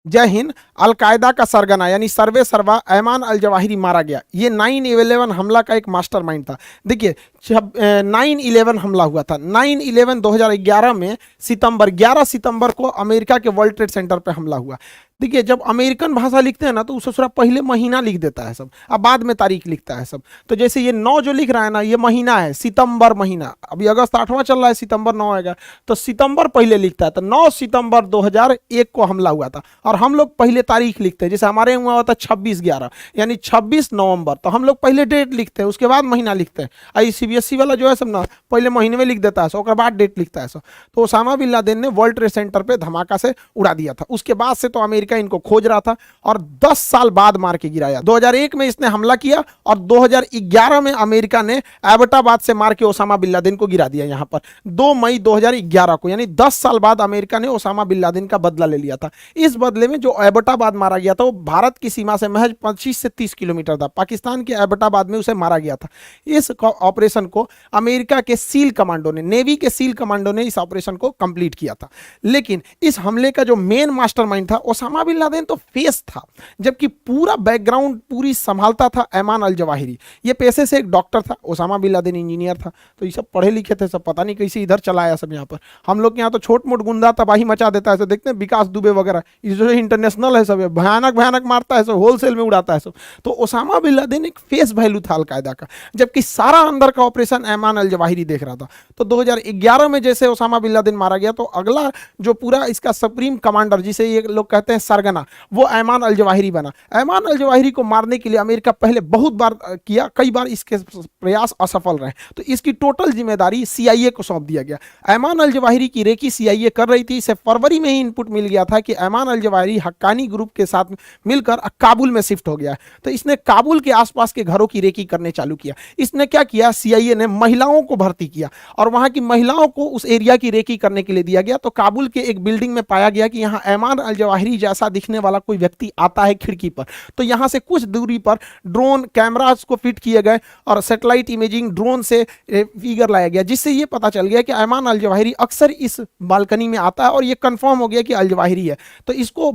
जय हिंद। अलकायदा का सरगना यानी सर्वे सर्वा ऐमान अल जवाहिरी मारा गया। ये 9/11 हमला का एक मास्टरमाइंड था। देखिए, जब 9/11 हमला हुआ था, 9/11 2011 में सितंबर 11 सितंबर को अमेरिका के वर्ल्ड ट्रेड सेंटर पे हमला हुआ। देखिए, जब अमेरिकन भाषा लिखते हैं ना तो उससे थोड़ा पहले महीना लिख देता है सब, अब बाद में तारीख लिखता है सब। तो जैसे ये 9 जो लिख रहा है ना, ये महीना है, सितंबर महीना। अभी अगस्त 8वां चल रहा है, सितंबर 9 आएगा, तो सितंबर पहले लिखता है। तो 9 सितंबर 2001 को हमला हुआ था। और हम लोग पहले तारीख लिखते हैं, जैसे हमारे यहाँ हुआ था 26/11 यानी 26 नवंबर, तो हम लोग पहले डेट लिखते हैं, उसके बाद महीना लिखते हैं। आई सीबीएसई वाला जो है सब ना, पहले महीने में लिख देता है सब, उसके बाद डेट लिखता है सब। तो ओसामा बिन लादेन ने वर्ल्ड ट्रेड सेंटर पे धमाका से उड़ा दिया था। उसके बाद से तो अमेरिका इनको खोज रहा था और 10 साल बाद मार के गिराया। 2001 में इसने हमला किया और 2011 में अमेरिका ने एबटाबाद से मार के ओसामा बिन लादेन को गिरा दिया यहाँ पर 2 मई 2011 को, यानी 10 साल बाद अमेरिका ने ओसामा बिन लादेन का बदला ले लिया था। इस बदले में जो एबटाबाद मारा गया था वो भारत की सीमा से महज 25 से 30 किलोमीटर था। पाकिस्तान के एबटाबाद में उसे मारा गया था। इस ऑपरेशन को अमेरिका के सील कमांडो ने, नेवी के सील कमांडो ने इस ऑपरेशन को कंप्लीट किया था। लेकिन इस हमले का जो मेन मास्टरमाइंड था ओसामा बिन लादेन तो फेस था, जबकि पूरा बैकग्राउंड पूरी संभालता था ऐमान अल जवाहिरी। ये पेशे से एक डॉक्टर था, ओसामा बिन लादेन इंजीनियर था। तो ये सब पढ़े लिखे थे सब, पता नहीं कैसे इधर चला आया सब यहाँ पर। हम लोग के यहाँ तो छोट मोट गुंडा तबाही मचा देता है सब, देखते हैं विकास दुबे वगैरह, ये जो इंटरनेशनल है सब, भयानक भयानक मारता है सब, होलसेल में उड़ाता है सब। तो ओसामा बिन लादेन एक फेस वैल्यू था अलकायदा का, जबकि सारा अंदर का ऑपरेशन ऐमान अल जवाहिरी देख रहा था। तो 2011 में जैसे ओसामा बिन लादेन मारा गया, तो अगला जो पूरा इसका सुप्रीम कमांडर, जिसे ये लोग कहते हैं सरगना, वो ऐमान अल जवाहिरी बना। ऐमान अल जवाहिरी को मारने के लिए अमेरिका पहले बहुत बार किया, कई बार इसके प्रयास असफल रहे। तो इसकी टोटल जिम्मेदारी सीआईए को सौंप दिया गया। ऐमान अल जवाहिरी की रेकी सीआईए कर रही थी। इसे फरवरी में ही इनपुट मिल गया था कि Ayman al Zawahiri Haqqani group के साथ मिलकर काबुल में शिफ्ट हो गया। तो इसने काबुल के आसपास के घरों की रेकी करने चालू किया। इसने क्या किया, सीआईए ने महिलाओं को भर्ती किया और वहां की महिलाओं को उस एरिया की रेकी करने के लिए दिया गया। तो काबुल के एक बिल्डिंग में पाया गया कि यहाँ ऐमान अल जवाहिरी जैसा दिखने वाला कोई व्यक्ति आता है खिड़की पर। तो यहाँ से कुछ दूरी पर ड्रोन कैमरास को फिट किए गए और सैटेलाइट इमेजिंग ड्रोन से फिगर लाया गया, जिससे ये पता चल गया कि ऐमान अल जवाहिरी अक्सर इस बालकनी में आता है और ये कंफर्म हो गया कि अल जवाहिरी है। तो इसको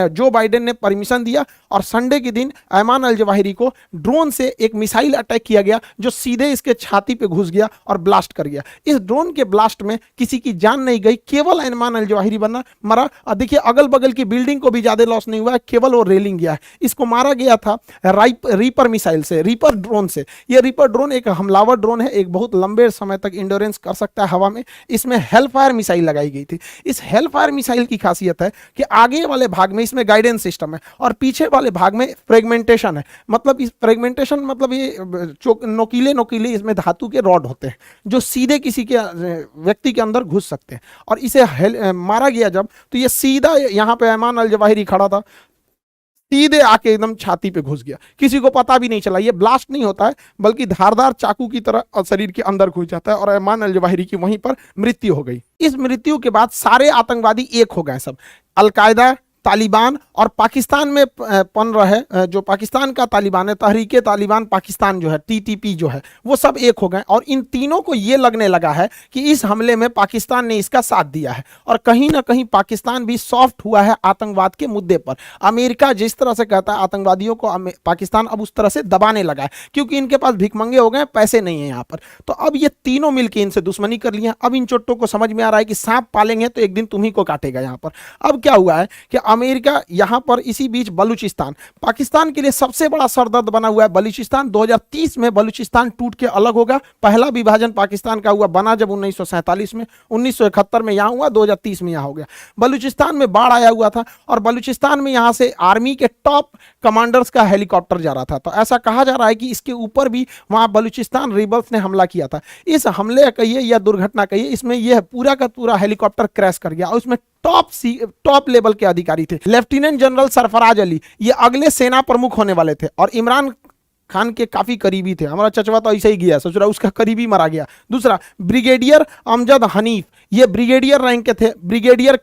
जो बाइडेन ने परमिशन दिया और संडे के दिन ऐमान अल जवाहिरी को ड्रोन से एक मिसाइल अटैक किया गया, जो सीधे इसके छाती पे घुस गया और ब्लास्ट कर गया। इस ड्रोन के ब्लास्ट में किसी की जान नहीं गई, केवल ऐमान अल जवाहिरी बना मरा। देखिए, अगल बगल की बिल्डिंग को भी ज्यादा लॉस नहीं हुआ, केवल वो रेलिंग गया है। इसको मारा गया था रीपर मिसाइल से, रीपर ड्रोन से। ये रीपर ड्रोन एक हमलावर ड्रोन है, एक बहुत लंबे समय तक इंडोरेंस कर सकता है हवा में। इसमें हेलफायर मिसाइल लगाई गई थी। इस हेलफायर मिसाइल की खासियत है कि आगे वाले भाग में इसमें गाइडेंस सिस्टम है और पीछे वाले भाग में फ्रेगमेंटेशन है। मतलब इस फ्रेगमेंटेशन मतलब ये नोकीले नोकीले इसमें धातु के रॉड होते हैं, जो सीधे किसी के व्यक्ति के अंदर घुस सकते हैं। और इसे मारा गया जब, तो ये सीधा यहाँ पे ऐमान अल जवाहिरी खड़ा था, सीधे आके एकदम छाती पे घुस गया। किसी को पता भी नहीं चला। ये ब्लास्ट नहीं होता है, बल्कि धारदार चाकू की तरह शरीर के अंदर घुस जाता है और ऐमान अल जवाहिरी की वहीं पर मृत्यु हो गई। इस मृत्यु के बाद सारे आतंकवादी एक हो गए सब, अलकायदा, तालिबान और पाकिस्तान में पन रहे जो पाकिस्तान का तालिबान है, तहरीके तालिबान पाकिस्तान जो है, टीटीपी जो है, वो सब एक हो गए। और इन तीनों को ये लगने लगा है कि इस हमले में पाकिस्तान ने इसका साथ दिया है और कहीं ना कहीं पाकिस्तान भी सॉफ्ट हुआ है आतंकवाद के मुद्दे पर। अमेरिका जिस तरह से कहता है आतंकवादियों को, पाकिस्तान अब उस तरह से दबाने लगा है, क्योंकि इनके पास भिखमंगे हो गए, पैसे नहीं है यहाँ पर। तो अब ये तीनों मिलकर इनसे दुश्मनी कर लिया। अब इन चोट्टों को समझ में आ रहा है कि सांप पालेंगे तो एक दिन तुम्ही को काटेगा यहाँ पर। अब क्या हुआ है कि अमेरिका यहां पर, इसी बीच बलूचिस्तान, पाकिस्तान के लिए सबसे बड़ा सरदर्द बना हुआ है बलूचिस्तान। 2030 में बलूचिस्तान टूट के अलग होगा। पहला विभाजन पाकिस्तान का हुआ, बना जब 1947 में, 1971 में यहां हुआ, 2030 में यहां हो गया। बलूचिस्तान में बाढ़ आया हुआ था और बलूचिस्तान में यहां से आर्मी के टॉप कमांडर्स का हेलीकॉप्टर जा रहा था। तो ऐसा कहा जा रहा है कि इसके ऊपर भी वहां बलूचिस्तान रिबल्स ने हमला किया था। इस हमले कहिए या दुर्घटना कहिए, इसमें यह पूरा का पूरा हेलीकॉप्टर क्रैश कर गया और उसमें टॉप लेवल के अधिकारी थे। लेफ्टिनेंट जनरल सरफराज अली ये अगले सेना प्रमुख होने वाले थे और इमरान खान के काफी करीबी थे। हमारा चचवा तो ऐसे ही गया, सोच रहा उसका करीबी मारा गया। दूसरा, ब्रिगेडियर अमजद हनीफ, ये ब्रिगेडियर रैंक के थे। ब्रिगेडियर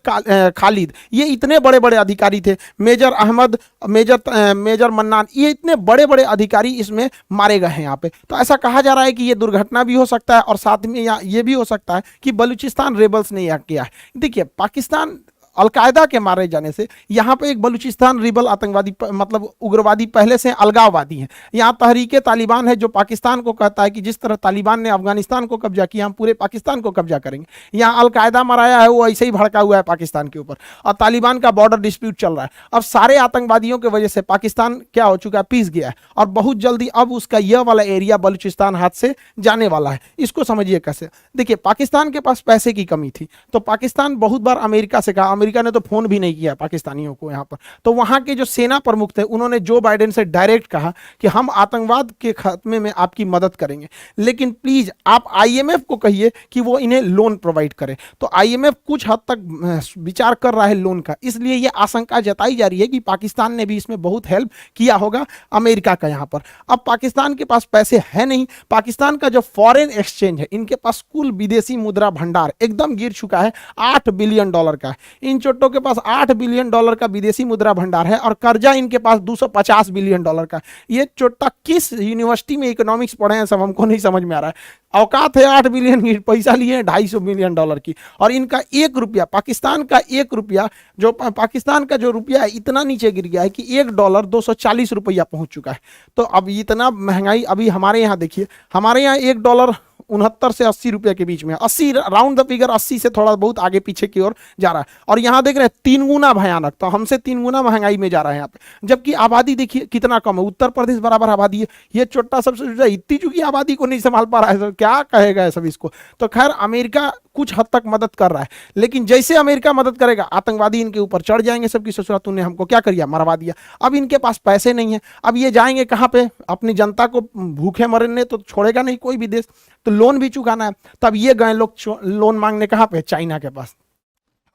खालिद, ये इतने बड़े बड़े अधिकारी थे। मेजर अहमद, मेजर मन्नान, ये इतने बड़े बड़े अधिकारी इसमें मारे गए हैं यहाँ पे। तो ऐसा कहा जा रहा है कि ये दुर्घटना भी हो सकता है और साथ में ये भी हो सकता है कि बलूचिस्तान रेबल्स ने यह किया है। देखिए, पाकिस्तान अलकायदा के मारे जाने से यहाँ पे एक बलूचिस्तान रिबल आतंकवादी मतलब उग्रवादी पहले से अलगाववादी हैं। यहाँ तहरीके तालिबान है जो पाकिस्तान को कहता है कि जिस तरह तालिबान ने अफगानिस्तान को कब्जा किया हम पूरे पाकिस्तान को कब्जा करेंगे। यहाँ अलकायदा मराया है वो ऐसे ही भड़का हुआ है पाकिस्तान के ऊपर, और तालिबान का बॉर्डर डिस्प्यूट चल रहा है। अब सारे आतंकवादियों की वजह से पाकिस्तान क्या हो चुका है, पीस गया है, और बहुत जल्दी अब उसका यह वाला एरिया बलूचिस्तान हाथ से जाने वाला है। इसको समझिए कैसे। देखिए पाकिस्तान के पास पैसे की कमी थी तो पाकिस्तान बहुत बार अमेरिका से कहा, अमेरिका ने तो फोन भी नहीं किया पाकिस्तानियों को यहाँ पर, तो वहाँ के जो सेना प्रमुख थे उन्होंने जो बाइडेन से डायरेक्ट कहा कि हम आतंकवाद के खात्मे में आपकी मदद करेंगे, लेकिन प्लीज आप आईएमएफ को कहिए कि वो इन्हें लोन प्रोवाइड करे। तो आईएमएफ कुछ हद तक विचार कर रहा है लोन का, इसलिए ये आशंका जताई जा रही है कि पाकिस्तान ने भी इसमें बहुत हेल्प किया होगा अमेरिका का यहाँ पर। अब पाकिस्तान के पास पैसे है नहीं, पाकिस्तान का जो फॉरेन एक्सचेंज है, इनके पास कुल विदेशी मुद्रा भंडार एकदम गिर चुका है, $8 बिलियन का है। इन चोटों के पास $8 बिलियन का विदेशी मुद्रा भंडार है और कर्जा इनके पास $250 बिलियन का। ये चोटा किस यूनिवर्सिटी में इकोनॉमिक्स पढ़े हैं सब हमको नहीं समझ में आ रहा है। औकात है 8 बिलियन की, पैसा लिए हैं $250 बिलियन की, और इनका 1 रुपया, पाकिस्तान का 1 रुपया, जो पाकिस्तान का जो रुपया है इतना नीचे गिर गया है कि $1 240 रुपया पहुंच चुका है। तो अब इतना महंगाई, अभी हमारे यहाँ देखिए, हमारे यहाँ $1 69 से 80 रुपये के बीच में, 80 राउंड द फिगर, 80 से थोड़ा बहुत आगे पीछे की ओर जा रहा है, और यहाँ देख रहे हैं 3 गुना भयानक, तो हमसे 3 गुना महंगाई में जा रहा है यहाँ पे। जबकि आबादी देखिए कितना कम है, उत्तर प्रदेश बराबर आबादी है, ये छोटा सबसे इतनी चुकी आबादी को नहीं संभाल पा रहा है, सब क्या कहेगा सब इसको। तो खैर अमेरिका कुछ हद तक मदद कर रहा है, लेकिन जैसे अमेरिका मदद करेगा आतंकवादी इनके ऊपर चढ़ जाएंगे सबकी ससुरा, तूने हमको क्या कर दिया, मरवा दिया। अब इनके पास पैसे नहीं है, अब ये जाएंगे कहाँ पे, अपनी जनता को भूखे मरने तो छोड़ेगा नहीं कोई भी देश, तो लोन भी चुकाना है। तब ये गए लोग लोन मांगने कहाँ पे, चाइना के पास,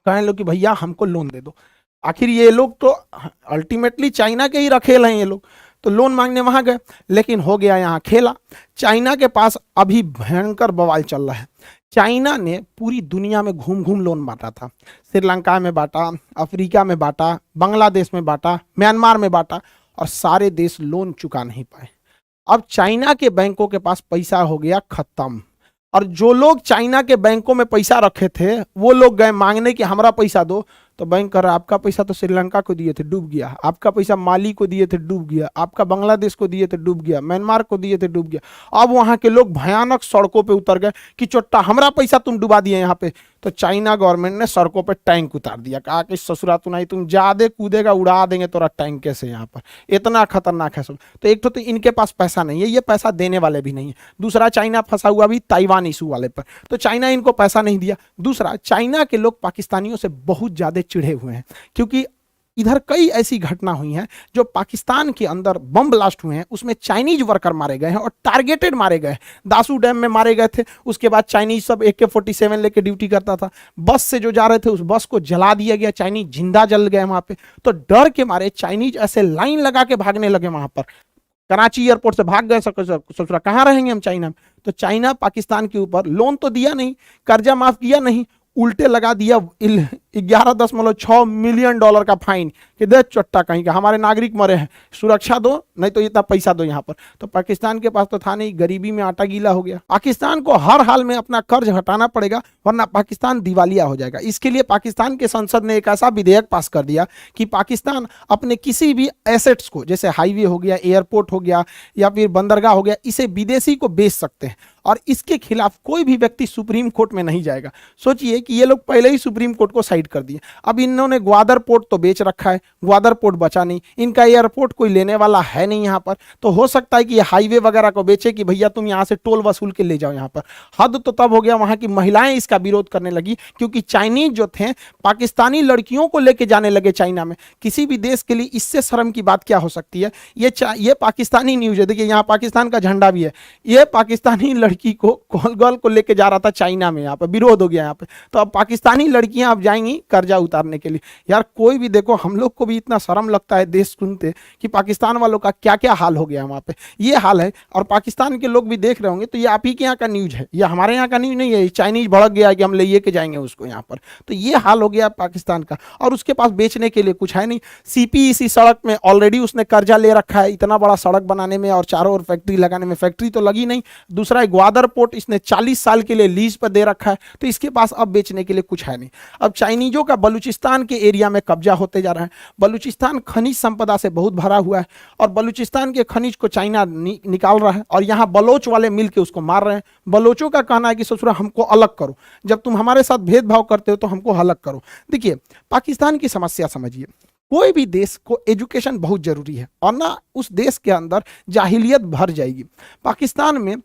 कहें लोग कि भैया हमको लोन दे दो। आखिर ये लोग तो अल्टीमेटली चाइना के ही रखेल हैं ये लोग, तो लोन मांगने वहां गए, लेकिन हो गया यहाँ खेला। चाइना के पास अभी भयंकर बवाल चल रहा है। चाइना ने पूरी दुनिया में घूम घूम लोन बांटा था, श्रीलंका में बांटा, अफ्रीका में बांटा, बांग्लादेश में बांटा, म्यांमार में बांटा, और सारे देश लोन चुका नहीं पाए। अब चाइना के बैंकों के पास पैसा हो गया खत्म, और जो लोग चाइना के बैंकों में पैसा रखे थे वो लोग गए मांगने कि हमारा पैसा दो, तो बैंक कर रहा आपका पैसा तो श्रीलंका को दिए थे डूब गया, आपका पैसा माली को दिए थे डूब गया, आपका बांग्लादेश को दिए थे डूब गया, म्यांमार को दिए थे डूब गया। अब वहां के लोग भयानक सड़कों पे उतर गए कि चोट्टा हमारा पैसा तुम डुबा दिए यहाँ पे। तो चाइना गवर्नमेंट ने सड़कों पे टैंक उतार दिया, कहा कि ससुरा तू नहीं, तुम ज्यादा कूदेगा उड़ा देंगे तोरा टैंक कैसे, यहाँ पर इतना खतरनाक है सब। तो एक तो इनके पास पैसा नहीं है, ये पैसा देने वाले भी नहीं है। दूसरा चाइना फंसा हुआ भी ताइवान इशू वाले पर, तो चाइना इनको पैसा नहीं दिया। दूसरा चाइना के लोग पाकिस्तानियों से बहुत ज्यादा चिढ़े हुए हैं, क्योंकि इधर कई ऐसी घटना हुई हैं जो पाकिस्तान के अंदर बम ब्लास्ट हुए हैं, उसमें चाइनीज वर्कर मारे गए हैं और टारगेटेड मारे गए। दासू डैम में मारे गए थे, उसके बाद चाइनीज सब AK-47 लेके ड्यूटी करता था, बस से जो जा रहे थे उस बस को जला दिया गया, चाइनीज जिंदा जल गए वहां पे। तो डर के मारे चाइनीज ऐसे लाइन लगा के भागने लगे वहां पर, कराची एयरपोर्ट से भाग गए, ससुरा कहाँ रहेंगे हम चाइना में। तो चाइना पाकिस्तान के ऊपर लोन तो दिया नहीं, कर्जा माफ किया नहीं, उल्टे लगा दिया 11.6 मिलियन डॉलर का फाइन कि दे चट्टा कहीं का, हमारे नागरिक मरे हैं, सुरक्षा दो नहीं तो इतना पैसा दो यहाँ पर। तो पाकिस्तान के पास तो था नहीं, गरीबी में आटा गीला हो गया। पाकिस्तान को हर हाल में अपना कर्ज हटाना पड़ेगा वरना पाकिस्तान दिवालिया हो जाएगा। इसके लिए पाकिस्तान के संसद ने एक ऐसा विधेयक पास कर दिया कि पाकिस्तान अपने किसी भी एसेट्स को, जैसे हाईवे हो गया, एयरपोर्ट हो गया या फिर बंदरगाह हो गया, इसे विदेशी को बेच सकते हैं, और इसके खिलाफ कोई भी व्यक्ति सुप्रीम कोर्ट में नहीं जाएगा। सोचिए कि ये लोग पहले ही सुप्रीम कोर्ट को साइड कर दिए। अब इन्होंने ग्वादर पोर्ट तो बेच रखा है, ग्वादर पोर्ट बचा नहीं, इनका एयरपोर्ट कोई लेने वाला है नहीं यहाँ पर, तो हो सकता है कि ये हाईवे वगैरह को बेचे कि भैया तुम यहाँ से टोल वसूल के ले जाओ यहाँ पर। हद तो तब हो गया वहाँ की महिलाएं इसका विरोध करने लगी, क्योंकि चाइनीज जो थे पाकिस्तानी लड़कियों को लेके जाने लगे चाइना में। किसी भी देश के लिए इससे शर्म की बात क्या हो सकती है। ये पाकिस्तानी न्यूज है, देखिए यहाँ पाकिस्तान का झंडा भी है, ये पाकिस्तानी लड़की को गर्ल को लेके जा रहा था चाइना में, यहाँ पे विरोध हो गया यहाँ पे। तो अब पाकिस्तानी लड़कियां अब जाएंगी कर्जा उतारने के लिए। यार कोई भी देखो, हम लोग को भी इतना शर्म लगता है देश सुनते कि पाकिस्तान वालों का क्या क्या हाल हो गया वहाँ पे, ये हाल है। और पाकिस्तान के लोग भी देख रहे होंगे, तो ये आप ही के यहाँ का न्यूज है, ये हमारे यहाँ का न्यूज नहीं है। चाइनीज भड़क गया कि हम ले के जाएंगे उसको यहाँ पर, तो ये हाल हो गया पाकिस्तान का। और उसके पास बेचने के लिए कुछ है नहीं। CP इसी सड़क में ऑलरेडी उसने कर्जा ले रखा है, इतना बड़ा सड़क बनाने में और चारों ओर फैक्ट्री लगाने में, फैक्ट्री तो लगी नहीं। दूसरा ग्वादर पोर्ट इसने 40 साल के लिए लीज पर दे रखा है, तो इसके पास अब बेचने के लिए कुछ है नहीं। अब चाइनीजों का बलूचिस्तान के एरिया में कब्जा होते जा रहा है। बलूचिस्तान खनिज संपदा से बहुत भरा हुआ है और बलूचिस्तान के खनिज को चाइना निकाल रहा है और यहाँ बलोच वाले मिल के उसको मार रहे हैं। बलोचों का कहना है कि ससुरा हमको अलग करो, जब तुम हमारे साथ भेदभाव करते हो तो हमको अलग करो। देखिए पाकिस्तान की समस्या समझिए, कोई भी देश को एजुकेशन बहुत जरूरी है और ना उस देश के अंदर जाहिलियत भर जाएगी। पाकिस्तान में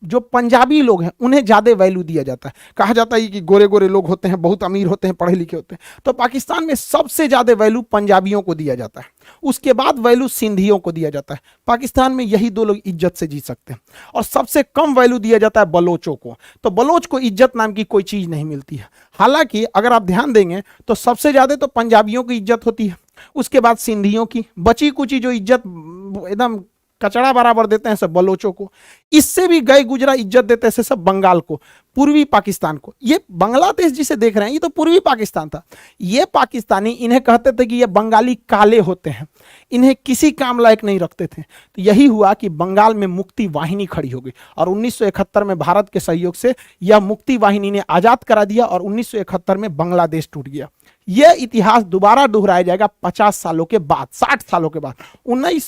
जो पंजाबी लोग हैं उन्हें ज़्यादा वैल्यू दिया जाता है। कहा जाता है कि गोरे गोरे लोग होते हैं, बहुत अमीर होते हैं, पढ़े लिखे होते हैं, तो पाकिस्तान में सबसे ज़्यादा वैल्यू पंजाबियों को दिया जाता है, उसके बाद वैल्यू सिंधियों को दिया जाता है। पाकिस्तान में यही दो लोग इज्जत से जी सकते हैं और सबसे कम वैल्यू दिया जाता है बलोचों को। तो बलोच को इज्जत नाम की कोई चीज़ नहीं मिलती है। हालांकि अगर आप ध्यान देंगे तो सबसे ज़्यादा तो पंजाबियों की इज्जत होती है, उसके बाद सिंधियों की, बची कुची जो इज्जत एकदम कचड़ा बराबर देते हैं सब बलोचों को। इससे भी गए गुजरा इज्जत देते हैं सब बंगाल को, पूर्वी पाकिस्तान को। ये बांग्लादेश जिसे देख रहे हैं ये तो पूर्वी पाकिस्तान था। ये पाकिस्तानी इन्हें कहते थे कि ये बंगाली काले होते हैं, इन्हें किसी काम लायक नहीं रखते थे। तो यही हुआ कि बंगाल में मुक्ति वाहिनी खड़ी हो गई और 1971 में भारत के सहयोग से यह मुक्ति वाहिनी ने आजाद करा दिया और 1971 में बांग्लादेश टूट गया। यह इतिहास दोबारा दोहराया जाएगा 50 सालों के बाद, 60 सालों के बाद,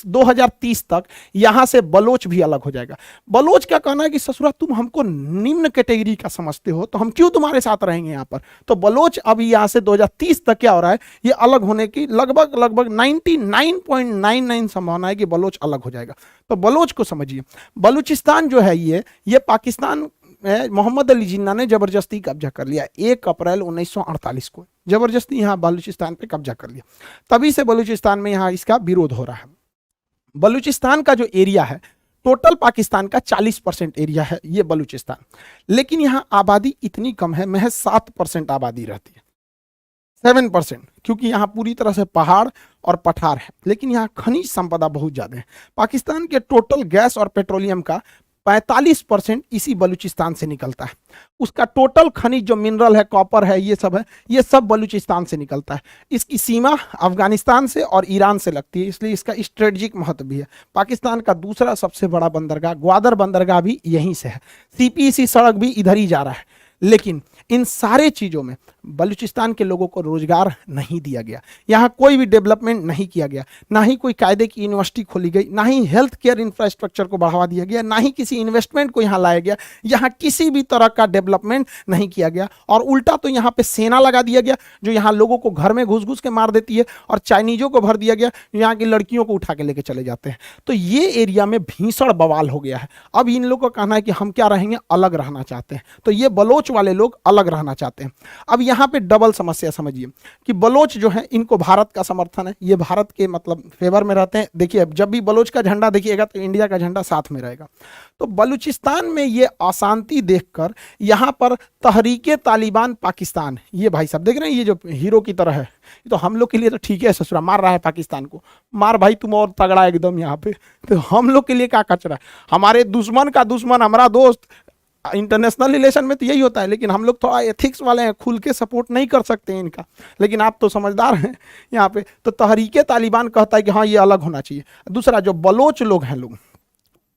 2030 तक यहां से बलोच भी अलग हो जाएगा। बलोच का कहना है कि ससुरा तुम हमको निम्न कैटेगरी का समझते हो तो हम क्यों तुम्हारे साथ रहेंगे यहाँ पर। तो बलोच अभी यहां से 2030 तक क्या हो रहा है, ये अलग होने की लगभग 99.99 संभावना है कि बलोच अलग हो जाएगा। तो बलोच को समझिए, बलूचिस्तान जो है ये पाकिस्तान मोहम्मद अली जिन्ना ने जबरदस्ती कब्जा कर लिया 1 अप्रैल 1948 को, जबरदस्ती यहाँ बलूचिस्तान पे कब्जा कर लिया। तभी से बलूचिस्तान में यहाँ इसका विरोध हो रहा है। बलूचिस्तान का जो एरिया है टोटल पाकिस्तान का 40% एरिया है ये बलूचिस्तान, लेकिन यहाँ आबादी इतनी कम है, महज 7% आबादी रहती है, 7%, क्योंकि यहाँ पूरी तरह से पहाड़ और पठार है। लेकिन यहाँ खनिज संपदा बहुत ज़्यादा है। पाकिस्तान के टोटल गैस और पेट्रोलियम का 45% इसी बलूचिस्तान से निकलता है। उसका टोटल खनिज जो मिनरल है, कॉपर है, ये सब है, ये सब बलूचिस्तान से निकलता है। इसकी सीमा अफगानिस्तान से और ईरान से लगती है, इसलिए इसका स्ट्रेटजिक महत्व भी है। पाकिस्तान का दूसरा सबसे बड़ा बंदरगाह ग्वादर बंदरगाह भी यहीं से है। सीपीसी सड़क भी इधर ही जा रहा है। लेकिन इन सारे चीज़ों में बलूचिस्तान के लोगों को रोजगार नहीं दिया गया, यहाँ कोई भी डेवलपमेंट नहीं किया गया, ना ही कोई कायदे की यूनिवर्सिटी खोली गई, ना ही हेल्थ केयर इंफ्रास्ट्रक्चर को बढ़ावा दिया गया, ना ही किसी इन्वेस्टमेंट को यहाँ लाया गया। यहाँ किसी भी तरह का डेवलपमेंट नहीं किया गया और उल्टा तो यहाँ पे सेना लगा दिया गया जो यहाँ लोगों को घर में घुस घुस के मार देती है, और चाइनीजों को भर दिया गया जो यहाँ की लड़कियों को उठा के लेके चले जाते हैं। तो ये एरिया में भीषण बवाल हो गया है। अब इन लोगों का कहना है कि हम क्या रहेंगे, अलग रहना चाहते हैं। तो ये बलोच वाले लोग अलग रहना चाहते हैं। अब यहाँ पे डबल समस्या समझिए कि बलोच जो है इनको भारत का समर्थन है, ये भारत के मतलब फेवर में रहते हैं। देखिए जब भी बलोच का झंडा देखिएगा तो इंडिया का झंडा साथ में रहेगा। तो बलूचिस्तान में ये अशांति देखकर यहाँ पर तहरीके तालिबान पाकिस्तान, ये भाई साहब देख रहे हैं, ये जो हीरो की तरह है, तो हम लोग के लिए तो ठीक है, ससुरा मार रहा है पाकिस्तान को, मार भाई तुम और तगड़ा एकदम यहाँ पे। तो हम लोग के लिए क्या कचरा है, हमारे दुश्मन का दुश्मन हमारा दोस्त। इंटरनेशनल रिलेशन में तो यही होता है, लेकिन हम लोग थोड़ा एथिक्स वाले हैं, खुल के सपोर्ट नहीं कर सकते इनका। लेकिन आप तो समझदार हैं यहाँ पे। तो तहरीके तालिबान कहता है कि हाँ ये अलग होना चाहिए। दूसरा जो बलोच लोग हैं, लोग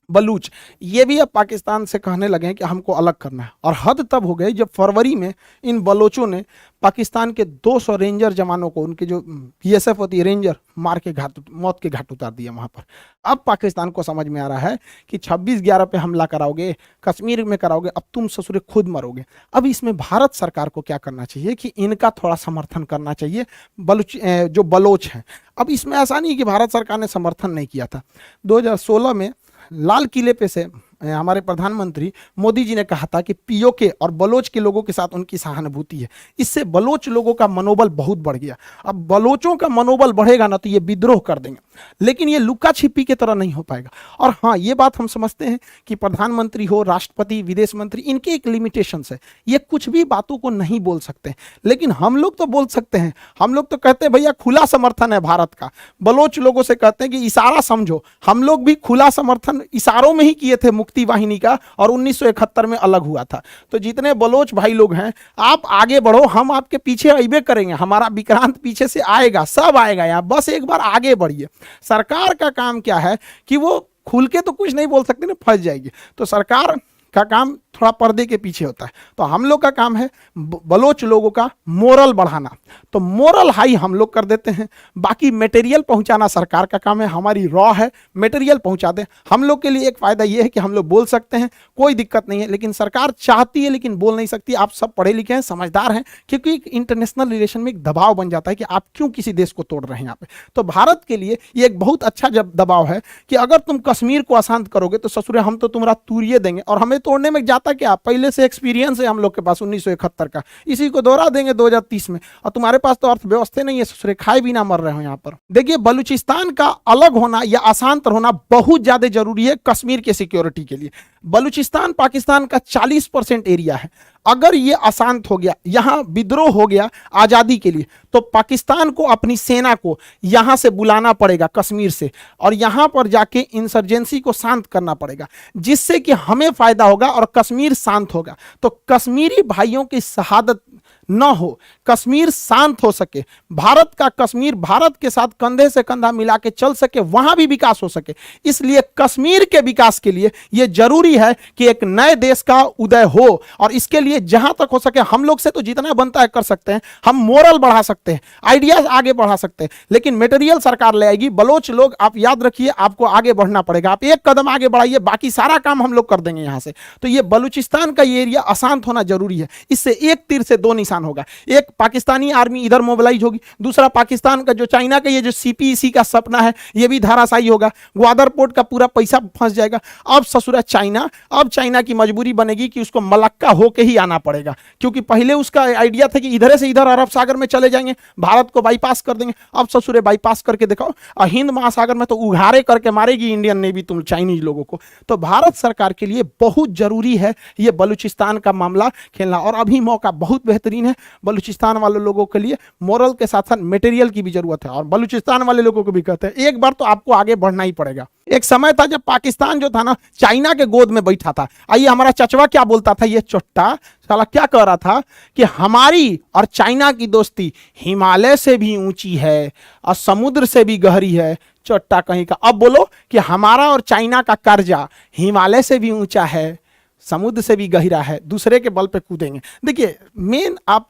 बलूच, ये भी अब पाकिस्तान से कहने लगे हैं कि हमको अलग करना है। और हद तब हो गई जब फरवरी में इन बलोचों ने पाकिस्तान के 200 रेंजर जवानों को, उनके जो बीएसएफ होती है रेंजर, मार के मौत के घाट उतार दिया वहाँ पर। अब पाकिस्तान को समझ में आ रहा है कि 26/11 पे हमला कराओगे, कश्मीर में कराओगे, अब तुम ससुरे खुद मरोगे। अब इसमें भारत सरकार को क्या करना चाहिए कि इनका थोड़ा समर्थन करना चाहिए, जो बलोच हैं। अब इसमें ऐसा नहीं कि भारत सरकार ने समर्थन नहीं किया था। 2016 में लाल किले पे से हमारे प्रधानमंत्री मोदी जी ने कहा था कि पीओके और बलोच के लोगों के साथ उनकी सहानुभूति है। इससे बलोच लोगों का मनोबल बहुत बढ़ गया। अब बलोचों का मनोबल बढ़ेगा ना तो ये विद्रोह कर देंगे, लेकिन ये लुका छिपी की तरह नहीं हो पाएगा। और हाँ, ये बात हम समझते हैं कि प्रधानमंत्री हो, राष्ट्रपति, विदेश मंत्री, इनके एक लिमिटेशंस है, ये कुछ भी बातों को नहीं बोल सकते। लेकिन हम लोग तो बोल सकते हैं। हम लोग तो कहते हैं भैया खुला समर्थन है भारत का। बलोच लोगों से कहते हैं कि इशारा समझो, हम लोग भी खुला समर्थन इशारों में ही किए थे मुक्ति वाहिनी का, और 1971 में अलग हुआ था। तो जितने बलोच भाई लोग हैं, आप आगे बढ़ो, हम आपके पीछे अइबे करेंगे, हमारा विक्रांत पीछे से आएगा, सब आएगा यहाँ, बस एक बार आगे बढ़िए। सरकार का काम क्या है कि वो खुल के तो कुछ नहीं बोल सकते ना, फंस जाएगी। तो सरकार का काम थोड़ा पर्दे के पीछे होता है। तो हम लोग का काम है बलोच लोगों का मोरल बढ़ाना, तो मोरल हाई हम लोग कर देते हैं। बाकी मटेरियल पहुंचाना सरकार का काम है, हमारी रॉ है, मटेरियल पहुंचा दें। हम लोग के लिए एक फायदा ये है कि हम लोग बोल सकते हैं, कोई दिक्कत नहीं है, लेकिन सरकार चाहती है लेकिन बोल नहीं सकती। आप सब पढ़े लिखे हैं, समझदार हैं, क्योंकि इंटरनेशनल रिलेशन में एक दबाव बन जाता है कि आप क्यों किसी देश को तोड़ रहे हैं यहाँ पे। तो भारत के लिए ये एक बहुत अच्छा दबाव है कि अगर तुम कश्मीर को अशांत करोगे तो ससुरे हम तो तुम्हारा तूरिये देंगे, और हमें तोड़ने में जाता क्या, पहले से एक्सपीरियंस है हम लोग के पास 1971 का, इसी को दोहरा देंगे 2030 में, और तुम्हारे पास तो अर्थव्यवस्था नहीं है ससुरे, खाए भी ना मर रहे हो यहाँ पर। देखिए बलूचिस्तान का अलग होना या अशांत होना बहुत ज्यादा जरूरी है कश्मीर के सिक्योरिटी के लिए। बलूचिस्तान पाकिस्तान का 40% एरिया है, अगर ये अशांत हो गया, यहां विद्रोह हो गया आजादी के लिए, तो पाकिस्तान को अपनी सेना को यहां से बुलाना पड़ेगा कश्मीर से, और यहां पर जाके इंसर्जेंसी को शांत करना पड़ेगा, जिससे कि हमें फायदा होगा और कश्मीर शांत होगा। तो कश्मीरी भाइयों की शहादत न हो, कश्मीर शांत हो सके, भारत का कश्मीर भारत के साथ कंधे से कंधा मिला के चल सके, वहां भी विकास हो सके, इसलिए कश्मीर के विकास के लिए यह जरूरी है कि एक नए देश का उदय हो। और इसके लिए जहां तक हो सके हम लोग से तो जितना बनता है कर सकते हैं, हम मोरल बढ़ा सकते हैं, आइडियाज आगे बढ़ा सकते हैं, लेकिन मटेरियल सरकार ले आएगी। बलोच लोग आप याद रखिए, आपको आगे बढ़ना पड़ेगा, आप एक कदम आगे बढ़ाइए, बाकी सारा काम हम लोग कर देंगे यहां से। तो ये बलूचिस्तान का ये एरिया अशांत होना जरूरी है, इससे एक तीर से दो निशान होगा। एक पाकिस्तानी आर्मी इधर मोबिलाइज होगी, दूसरा पाकिस्तान का जो चाइना का ये जो सीपीईसी का सपना है ये भी धाराशायी होगा, ग्वादर पोर्ट का पूरा पैसा फंस जाएगा। अब ससुरा चाइना, अब चाइना की मजबूरी बनेगी कि उसको मलक्का होके ही आना पड़ेगा, क्योंकि पहले उसका आइडिया था कि इधर से इधर अरब सागर में चले जाएंगे, भारत को बाईपास कर देंगे। अब ससुरे बाईपास करके दिखाओ, और हिंद महासागर में तो उघारे करके मारेगी इंडियन नेवी तुम चाइनीज लोगों को। तो भारत सरकार के लिए बहुत जरूरी है ये बलूचिस्तान का मामला खेलना, और अभी मौका बहुत बेहतरीन है बलूचिस्तान वाले लोगों के लिए। मोरल के साथ साथ मटेरियल की भी जरूरत है, और बलूचिस्तान वाले लोगों को भी कहते हैं एक बार तो आपको आगे बढ़ना ही पड़ेगा। एक समय था जब पाकिस्तान जो था ना चाइना के गोद में बैठा था। आइए हमारा चचवा क्या बोलता था, ये चोट्टा साला क्या कह रहा था कि हमारी और चाइना की दोस्ती हिमालय से भी ऊंची है और समुद्र से भी गहरी है। चोट्टा कहीं का। अब बोलो कि हमारा और चाइना का कर्जा हिमालय से भी ऊंचा है, समुद्र से भी गहरा है, दूसरे के बल पे कूदेंगे। देखिए मेन आप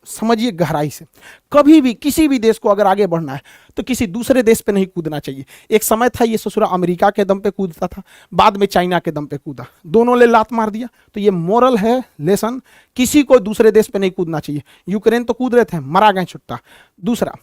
समझिए गहराई से, कभी भी किसी भी देश को अगर आगे बढ़ना है तो किसी दूसरे देश पे नहीं कूदना चाहिए। एक समय था ये ससुरा अमेरिका के दम पे कूदता था, बाद में चाइना के दम पे कूदा, दोनों ले लात मार दिया। तो ये मोरल है लेसन, किसी को दूसरे देश पे नहीं कूदना चाहिए। यूक्रेन तो कूद रहे थे, मरा गए छुट्टा। दूसरा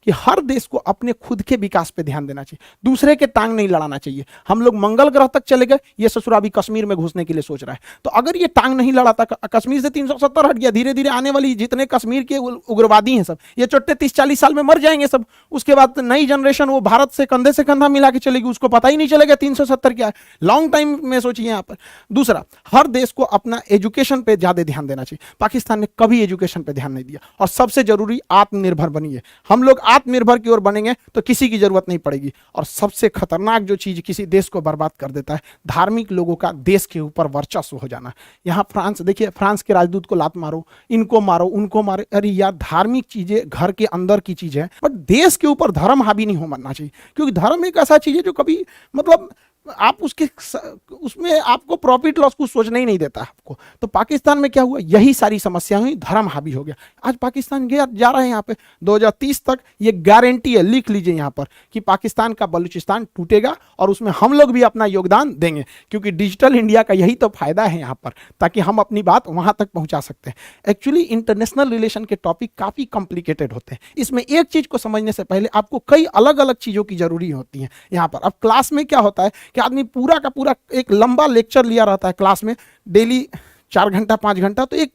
कि हर देश को अपने खुद के विकास पे ध्यान देना चाहिए, दूसरे के टांग नहीं लड़ाना चाहिए। हम लोग मंगल ग्रह तक चले गए, ये ससुरा अभी कश्मीर में घुसने के लिए सोच रहा है। तो अगर ये टांग नहीं लड़ाता, कश्मीर से 370 हट गया, धीरे धीरे आने वाली जितने कश्मीर के उग्रवादी हैं सब ये चोट्टे 30-40 साल में मर जाएंगे सब। उसके बाद नई जनरेशन वो भारत से कंधा मिला के चलेगी, उसको पता ही नहीं चलेगा 370 क्या है। लॉन्ग टाइम में सोचिए यहाँ पर। दूसरा, हर देश को अपना एजुकेशन पे ज्यादा ध्यान देना चाहिए। पाकिस्तान ने कभी एजुकेशन पे ध्यान नहीं दिया। और सबसे जरूरी, आत्मनिर्भर बनिए। हम लोग आत्मनिर्भर की ओर बनेंगे तो किसी की जरूरत नहीं पड़ेगी। और सबसे खतरनाक जो चीज किसी देश को बर्बाद कर देता है, धार्मिक लोगों का देश के ऊपर वर्चस्व हो जाना। यहाँ फ्रांस देखिए, फ्रांस के राजदूत को लात मारो, इनको मारो, उनको मारो। अरे यार, धार्मिक चीजें घर के अंदर की चीज है, बट देश के ऊपर धर्म हावी नहीं होना चाहिए, क्योंकि धर्म एक ऐसा चीज है जो कभी मतलब आप उसमें आपको प्रॉफिट लॉस कुछ सोचना ही नहीं देता आपको। तो पाकिस्तान में क्या हुआ, यही सारी समस्या हुई, धर्म हावी हो गया। आज पाकिस्तान गया जा रहा है यहाँ पे 2030 तक, ये गारंटी है, लिख लीजिए यहाँ पर, कि पाकिस्तान का बलूचिस्तान टूटेगा और उसमें हम लोग भी अपना योगदान देंगे, क्योंकि डिजिटल इंडिया का यही तो फायदा है यहाँ पर, ताकि हम अपनी बात वहां तक पहुंचा सकते हैं। एक्चुअली इंटरनेशनल रिलेशन के टॉपिक काफी कॉम्प्लिकेटेड होते हैं। इसमें एक चीज को समझने से पहले आपको कई अलग अलग चीजों की जरूरी होती है यहाँ पर। अब क्लास में क्या होता है कि आदमी पूरा का पूरा एक लंबा लेक्चर लिया रहता है क्लास में, डेली 4 घंटा 5 घंटा, तो एक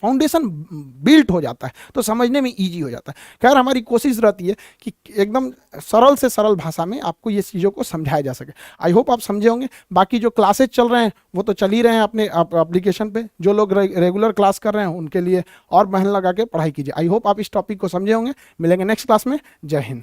फाउंडेशन बिल्ट हो जाता है, तो समझने में इजी हो जाता है। खैर, हमारी कोशिश रहती है कि एकदम सरल से सरल भाषा में आपको ये चीज़ों को समझाया जा सके। आई होप आप समझे होंगे। बाकी जो क्लासेज चल रहे हैं वो तो चल ही रहे हैं अपने एप्लीकेशन पे। जो लोग रेगुलर क्लास कर रहे हैं उनके लिए और मेहनत लगा के पढ़ाई कीजिए। आई होप आप इस टॉपिक को समझे होंगे। मिलेंगे नेक्स्ट क्लास में। जय हिंद।